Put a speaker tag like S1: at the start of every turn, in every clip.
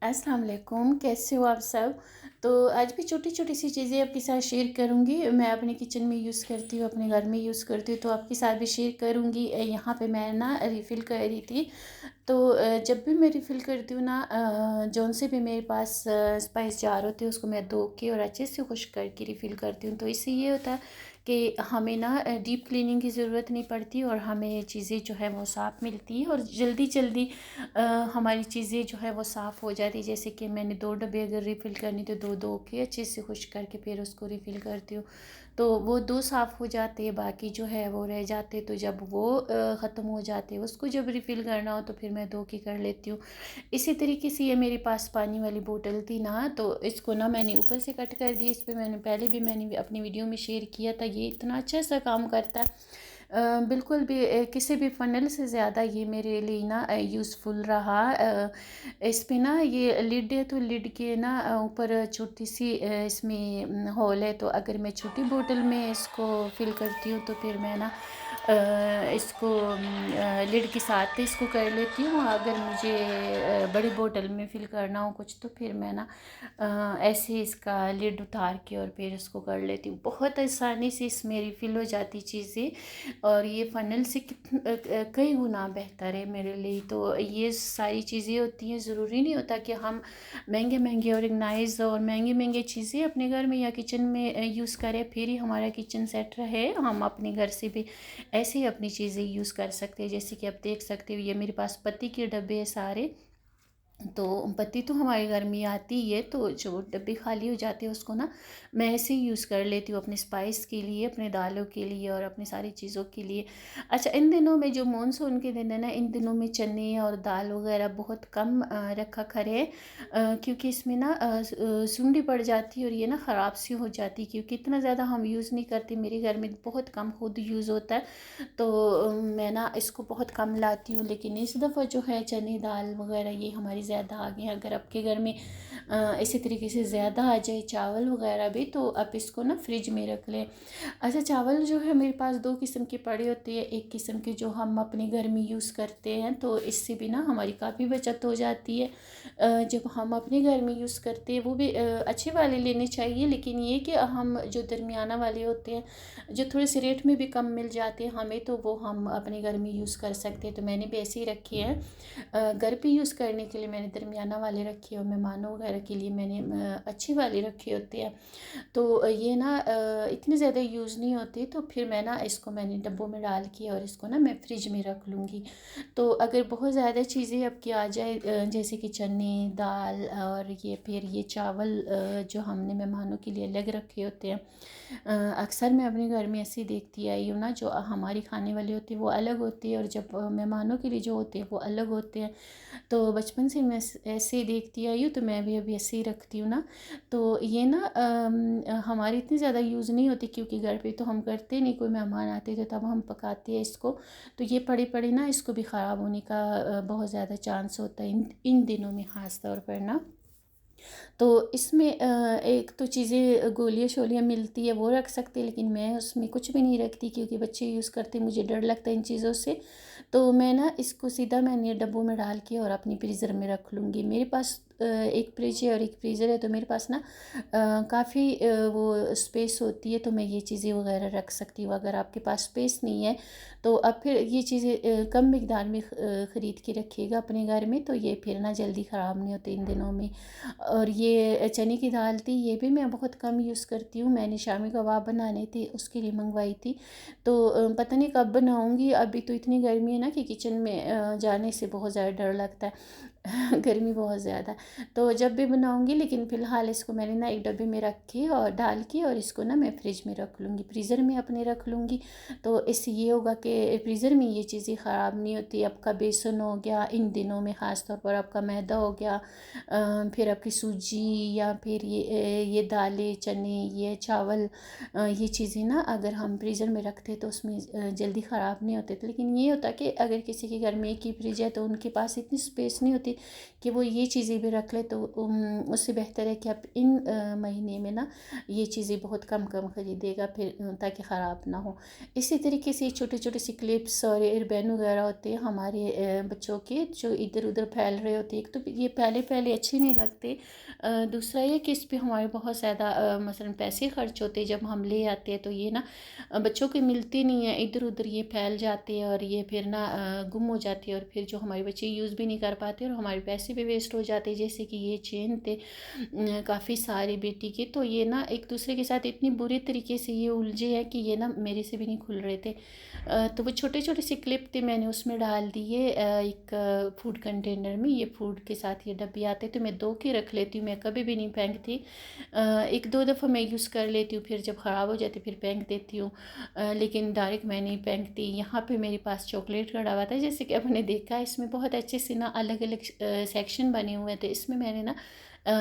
S1: अस्सलाम वालेकुम, कैसे हो आप सब। तो आज भी छोटी छोटी सी चीज़ें आपके साथ शेयर करूँगी। मैं अपने किचन में यूज़ करती हूँ, अपने घर में यूज़ करती हूँ, तो आपके साथ भी शेयर करूँगी। यहाँ पे मैं ना रिफ़िल कर रही थी। तो जब भी मैं रिफ़िल करती हूँ ना, जौन से भी मेरे पास स्पाइस जार होते हैं उसको मैं धो के और अच्छे से खुश करके रिफ़िल करती हूँ। तो इससे ये होता है कि हमें ना डीप क्लीनिंग की ज़रूरत नहीं पड़ती और हमें चीज़ें जो है वो साफ़ मिलती है और जल्दी जल्दी हमारी चीज़ें जो है वो साफ़ हो जाती है। जैसे कि मैंने 2 डब्बे अगर रिफ़िल करनी तो 2 धो के अच्छे से खुश करके फिर उसको रिफ़िल करती हूँ। तो वो 2 साफ़ हो जाते हैं, बाकी जो है वो रह जाते। तो जब वो ख़त्म हो जाते हैं, उसको जब रिफ़िल करना हो तो फिर मैं धो के कर लेती हूँ। इसी तरीके से ये मेरे पास पानी वाली बोतल थी ना, तो इसको ना मैंने ऊपर से कट कर दिया। इस पे मैंने अपनी वीडियो में शेयर किया था। ये इतना अच्छा सा काम करता है, बिल्कुल भी किसी भी फ़नल से ज़्यादा ये मेरे लिए ना यूज़फुल रहा। इस पे ना ये लिड है, तो लिड के ना ऊपर छोटी सी इसमें होल है। तो अगर मैं छोटी बोतल में इसको फ़िल करती हूँ तो फिर मैं ना इसको लिड के साथ इसको कर लेती हूँ। अगर मुझे बड़ी बोतल में फ़िल करना हो कुछ तो फिर मैं ना ऐसे ही इसका लिड उतार के और फिर इसको कर लेती हूँ। बहुत आसानी से इसमें रिफ़िल हो जाती चीज़ें और ये फ़नल से कई गुना बेहतर है मेरे लिए। तो ये सारी चीज़ें होती हैं, ज़रूरी नहीं होता कि हम महंगे महंगे ऑर्गेनाइज और महंगे महंगे चीज़ें अपने घर में या किचन में यूज़ करें फिर ही हमारा किचन सेट रहे। हम अपने घर से भी ऐसे ही अपनी चीज़ें यूज़ कर सकते हैं। जैसे कि आप देख सकते हो, ये मेरे पास पत्ती के डब्बे हैं सारे। तो पत्ती तो हमारे घर में आती ही है, तो जो डब्बे खाली हो जाते हैं उसको ना मैं ऐसे ही यूज़ कर लेती हूँ अपने स्पाइस के लिए, अपने दालों के लिए और अपनी सारी चीज़ों के लिए। अच्छा, इन दिनों में जो मानसून के दिन है ना, इन दिनों में चने और दाल वगैरह बहुत कम रखा करें, क्योंकि इसमें ना सुंडी पड़ जाती है और ये ना ख़राब सी हो जाती है, क्योंकि इतना ज़्यादा हम यूज़ नहीं करते। मेरे घर में बहुत कम खुद यूज़ होता है, तो मैं ना इसको बहुत कम लाती हूँ। लेकिन इस दफ़ा जो है चने दाल वगैरह ये हमारी ज़्यादा आ गए हैं। अगर आपके घर में इसी तरीके से ज़्यादा आ जाए चावल वगैरह भी, तो आप इसको ना फ्रिज में रख लें। अच्छा, चावल जो है मेरे पास दो किस्म के पड़े होते हैं। एक किस्म के जो हम अपने घर में यूज़ करते हैं, तो इससे भी ना हमारी काफ़ी बचत हो जाती है। जब हम अपने घर में यूज़ करते हैं वो भी अच्छे वाले लेने चाहिए, लेकिन ये कि हम जो दरमियाना वाले होते हैं जो थोड़े से रेट में भी कम मिल जाते हैं हमें, तो वो हम अपने घर में यूज़ कर सकते हैं। तो मैंने भी ऐसे ही रखे हैं। घर पे यूज़ करने के लिए मैंने दरमियाना वाले रखे हैं और मेहमानों वगैरह के लिए मैंने अच्छे वाले रखे होते हैं। तो ये ना इतने ज़्यादा यूज़ नहीं होते, तो फिर मैंने डब्बों में डाल के और इसको ना मैं फ्रिज में रख लूँगी। तो अगर बहुत ज़्यादा चीज़ें आपकी आ जाए, जैसे कि चने दाल और ये फिर ये चावल जो हमने मेहमानों के लिए अलग रखे होते हैं, अक्सर मैं अपने घर में ऐसे ही देखती आई हूँ ना, जो हमारी खाने वाली होती है वो अलग होती है और जब मेहमानों के लिए जो होते हैं वो अलग होते हैं। तो बचपन से मैं ऐसे ही देखती आई हूँ, तो मैं भी अभी ऐसे ही रखती हूँ ना। तो ये ना हमारी इतनी ज़्यादा यूज़ नहीं होती, क्योंकि घर पे तो हम करते नहीं, कोई मेहमान आते थे तब हम पकाते हैं इसको। तो ये पड़ी पड़ी ना इसको भी ख़राब होने का बहुत ज़्यादा चांस होता है इन इन दिनों में ख़ास तौर पर ना। तो इसमें एक तो चीज़ें गोलियाँ शोलियाँ मिलती है वो रख सकते हैं, लेकिन मैं उसमें कुछ भी नहीं रखती क्योंकि बच्चे यूज़ करते हैं, मुझे डर लगता है इन चीज़ों से। तो मैं ना इसको सीधा मैंने डब्बों में डाल के और अपनी फ्रीज़र में रख लूँगी। मेरे पास एक फ्रिज है और एक फ्रीज़र है, तो मेरे पास ना काफ़ी वो स्पेस होती है, तो मैं ये चीज़ें वगैरह रख सकती हूँ। अगर आपके पास स्पेस नहीं है तो अब फिर ये चीज़ें कम मिकदार में ख़रीद के रखिएगा अपने घर में, तो ये फिर ना जल्दी ख़राब नहीं होते इन दिनों में। और ये चने की दाल थी, ये भी मैं बहुत कम यूज़ करती हूँ। मैंने शामी कबाब बनाने थे उसके लिए मंगवाई थी। तो पता नहीं कब बनाऊँगी। अभी तो इतनी गर्मी है ना कि किचन में जाने से बहुत ज़्यादा डर लगता है। गर्मी बहुत ज़्यादा। तो जब भी बनाऊँगी, लेकिन फ़िलहाल इसको मैंने ना एक डब्बे में रख के और डाल के और इसको ना मैं फ्रिज में रख लूँगी, फ्रीज़र में अपने रख लूँगी। तो इससे ये होगा कि फ्रीज़र में ये चीज़ें ख़राब नहीं होती। आपका बेसन हो गया इन दिनों में ख़ास तौर पर, आपका मैदा हो गया, फिर आपकी सूजी या फिर ये दालें चने ये चावल, ये चीज़ें ना अगर हम फ्रीज़र में रखते तो उसमें जल्दी ख़राब नहीं होते थे। लेकिन ये होता कि अगर किसी के घर में एक ही फ्रिज है तो उनके पास इतनी स्पेस नहीं होती, कि वो ये चीज़ें भी रख ले, तो उससे बेहतर है कि आप इन महीने में ना ये चीज़ें बहुत कम कम ख़रीदेगा, फिर ताकि ख़राब ना हो। इसी तरीके से छोटे छोटे से क्लिप्स और एयरबैन वगैरह होते हैं हमारे बच्चों के, जो इधर उधर फैल रहे होते हैं। एक तो ये पहले पहले अच्छे नहीं लगते, दूसरा ये कि इस पे हमारे बहुत ज़्यादा मसलन पैसे खर्च होते हैं। जब हम ले आते हैं तो ये ना बच्चों को मिलती नहीं है, इधर उधर ये फैल जाते हैं और ये फिर ना गुम हो जाती है, और फिर जो हमारे बच्चे यूज़ भी नहीं कर पाते और हमारे पैसे भी वेस्ट हो जाते हैं। जैसे कि ये चेन थे काफ़ी सारी बेटी के, तो ये ना एक दूसरे के साथ इतनी बुरी तरीके से ये उलझे हैं कि ये ना मेरे से भी नहीं खुल रहे थे। तो वो छोटे छोटे से क्लिप थे, मैंने उसमें डाल दिए एक फूड कंटेनर में। ये फूड के साथ ये डब्बी आते, तो मैं 2 की रख लेती हूँ, मैं कभी भी नहीं फेंकती। एक दो दफ़ा मैं यूज़ कर लेती हूँ, फिर जब ख़राब हो जाती फिर फेंक देती हूँ, लेकिन डायरेक्ट मैं नहीं फेंकती। यहाँ पे मेरे पास चॉकलेट का डब्बा था, जैसे कि आपने देखा इसमें बहुत अच्छे से ना अलग अलग सेक्शन बने हुए थे। इसमें मैंने ना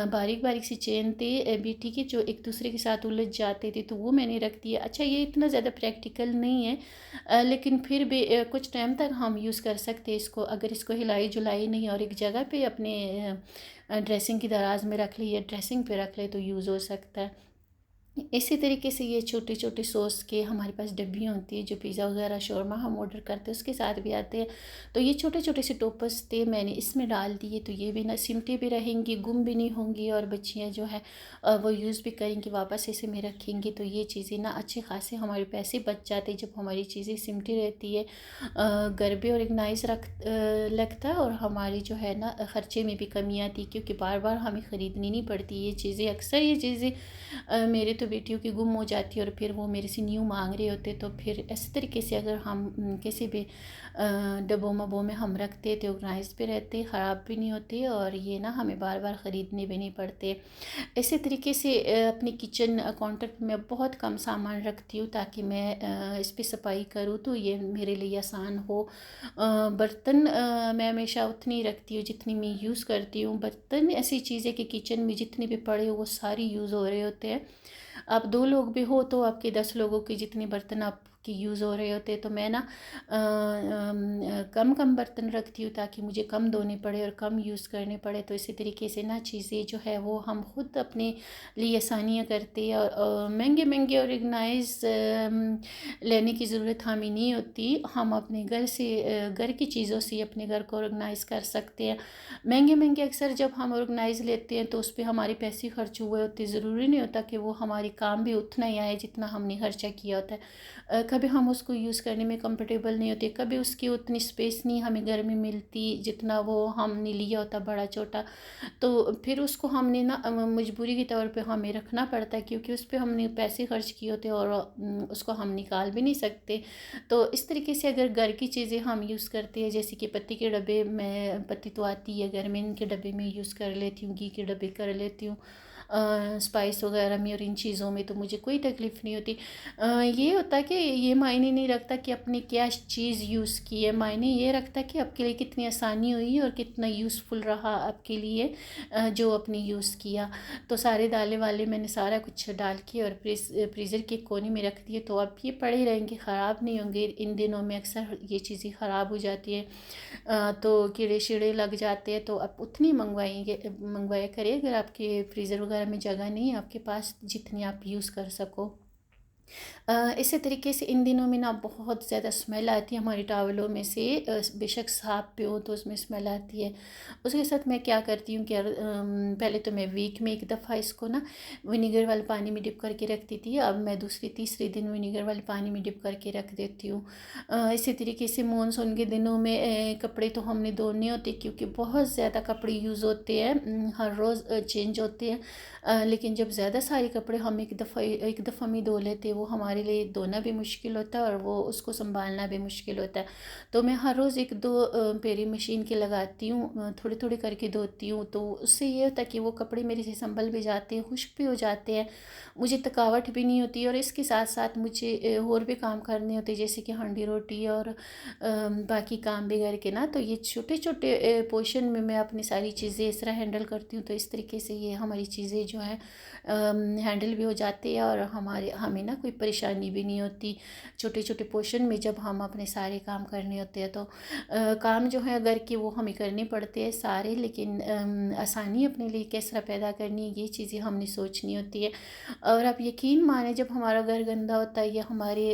S1: बारीक बारीक सी चेन थे बीटी के, जो एक दूसरे के साथ उलझ जाते थे, तो वो मैंने रख दिया। अच्छा, ये इतना ज़्यादा प्रैक्टिकल नहीं है, लेकिन फिर भी कुछ टाइम तक हम यूज़ कर सकते हैं इसको, अगर इसको हिलाई जुलाई नहीं और एक जगह पे अपने ड्रेसिंग की दराज में रख ली या ड्रेसिंग पे रख ले तो यूज़ हो सकता है। इसी तरीके से ये छोटे छोटे सॉस के हमारे पास डब्बियाँ होती है, जो पिज़्ज़ा वगैरह शौरमा हम ऑर्डर करते हैं उसके साथ भी आते हैं। तो ये छोटे छोटे से टोपर्स थे, मैंने इसमें डाल दिए, तो ये भी ना सिमटे भी रहेंगी, गुम भी नहीं होंगी, और बच्चियाँ जो है वो यूज़ भी करेंगी, वापस इसे में रखेंगी। तो ये चीज़ें ना अच्छे खासे हमारे पैसे बच जाते जब हमारी चीज़ें सिमटी रहती है, घर भी ऑर्गेनाइज लगता है, और हमारी जो है ना ख़र्चे में भी कमी आती, क्योंकि बार बार हमें ख़रीदनी नहीं पड़ती ये चीज़ें। अक्सर ये चीज़ें मेरे तो बेटियों की गुम हो जाती है और फिर वो मेरे से न्यू मांग रहे होते, तो फिर इस तरीके से अगर हम किसी भी डब्बों मब्बों में हम रखते तो ऑर्गेनाइज भी रहते, ख़राब भी नहीं होते, और ये ना हमें बार बार ख़रीदने भी नहीं पड़ते। इसी तरीके से अपनी किचन काउंटर पर मैं बहुत कम सामान रखती हूँ, ताकि मैं इस पर सफाई करूँ तो ये मेरे लिए आसान हो। बर्तन मैं हमेशा उतनी रखती हूँ जितनी मैं यूज़ करती हूँ। बर्तन ऐसी चीज़ है कि किचन में जितने भी पड़े हो वो सारी यूज़ हो रहे होते हैं। आप 2 लोग भी हो तो आपके 10 लोगों के जितने बर्तन आपके यूज़ हो रहे होते, तो मैं ना कम कम बर्तन रखती हूँ, ताकि मुझे कम धोने पड़े और कम यूज़ करने पड़े। तो इसी तरीके से ना चीज़ें जो है वो हम खुद अपने लिए आसानियाँ करते हैं, और महंगे महंगे ऑर्गेनाइज लेने की ज़रूरत हमें नहीं होती। हम अपने घर से घर की चीज़ों से अपने घर को ऑर्गेनाइज कर सकते हैं। महंगे महंगे अक्सर जब हम ऑर्गेनाइज लेते हैं तो उस पर हमारे पैसे खर्च हुए होते, ज़रूरी नहीं होता कि वो हमारे काम भी उतना ही आए जितना हमने खर्चा किया होता है। कभी हम उसको यूज़ करने में कंफर्टेबल नहीं होते, कभी उसकी उतनी स्पेस नहीं हमें घर में मिलती जितना वो हमने लिया होता बड़ा छोटा, तो फिर उसको हमने ना मजबूरी के तौर पे हमें रखना पड़ता है, क्योंकि उस पर हमने पैसे खर्च किए होते और उसको हम निकाल भी नहीं सकते। तो इस तरीके से अगर घर की चीज़ें हम यूज़ करते हैं, जैसे कि पत्ती के डब्बे में, पत्ती तो आती है घर में, इनके डब्बे में यूज़ कर लेती हूँ, घी के डब्बे कर लेती हूँ, स्पाइस वगैरह में और इन चीज़ों में तो मुझे कोई तकलीफ़ नहीं होती। ये होता है कि ये मायने नहीं रखता कि आपने क्या चीज़ यूज़ की है, मायने ये रखता है कि आपके लिए कितनी आसानी हुई और कितना यूज़फुल रहा आपके लिए जो आपने यूज़ किया। तो सारे दालें वाले मैंने सारा कुछ डाल के और फ्रीज़र के कोने में रख दिए, तो अब ये पड़े रहेंगे, ख़राब नहीं होंगे। इन दिनों में अक्सर ये चीज़ें ख़राब हो जाती है, तो कीड़े शीड़े लग जाते हैं, तो आप उतनी मंगवाया करिए अगर आपके फ्रीज़र वगैरह में जगह नहीं है आपके पास, जितनी आप यूज़ कर सको। इसी तरीके से इन दिनों में ना बहुत ज़्यादा स्मेल आती है हमारी टावलों में से, बेशक साफ पे हो तो उसमें स्मेल आती है। उसके साथ मैं क्या करती हूँ कि पहले तो मैं वीक में एक दफ़ा इसको ना विनेगर वाले पानी में डिप करके रखती थी, अब मैं दूसरे तीसरे दिन विनेगर वाले पानी में डिप करके रख देती हूँ। इसी तरीके से मानसून के दिनों में कपड़े तो हमने धोने होते, क्योंकि बहुत ज़्यादा कपड़े यूज़ होते हैं, हर रोज़ चेंज होते हैं। लेकिन जब ज़्यादा सारे कपड़े हम एक दफ़ा में धो लेते, वो हमारे लिए धोना भी मुश्किल होता है और वो उसको संभालना भी मुश्किल होता है। तो मैं हर रोज़ 1-2 पेरी मशीन के लगाती हूँ, थोड़े थोड़े करके धोती हूँ, तो उससे ये होता है कि वो कपड़े मेरे से संभल भी जाते हैं, खुश्क भी हो जाते हैं, मुझे थकावट भी नहीं होती, और इसके साथ साथ मुझे और भी काम करने होते, जैसे कि हांडी रोटी और बाकी काम भी घर के ना। तो ये छोटे छोटे पोर्शन में मैं अपनी सारी चीज़ें इस तरह हैंडल करती हूँ, तो इस तरीके से ये हमारी चीज़ें जो है हैंडल भी हो जाती है, और हमें ना कोई परेशानी भी नहीं होती। छोटे छोटे पोर्शन में जब हम अपने सारे काम करने होते हैं तो काम जो है घर के वो हमें करने पड़ते हैं सारे, लेकिन आसानी अपने लिए किस तरह पैदा करनी है ये चीज़ें हमने सोचनी होती है। और आप यकीन माने जब हमारा घर गंदा होता है या हमारे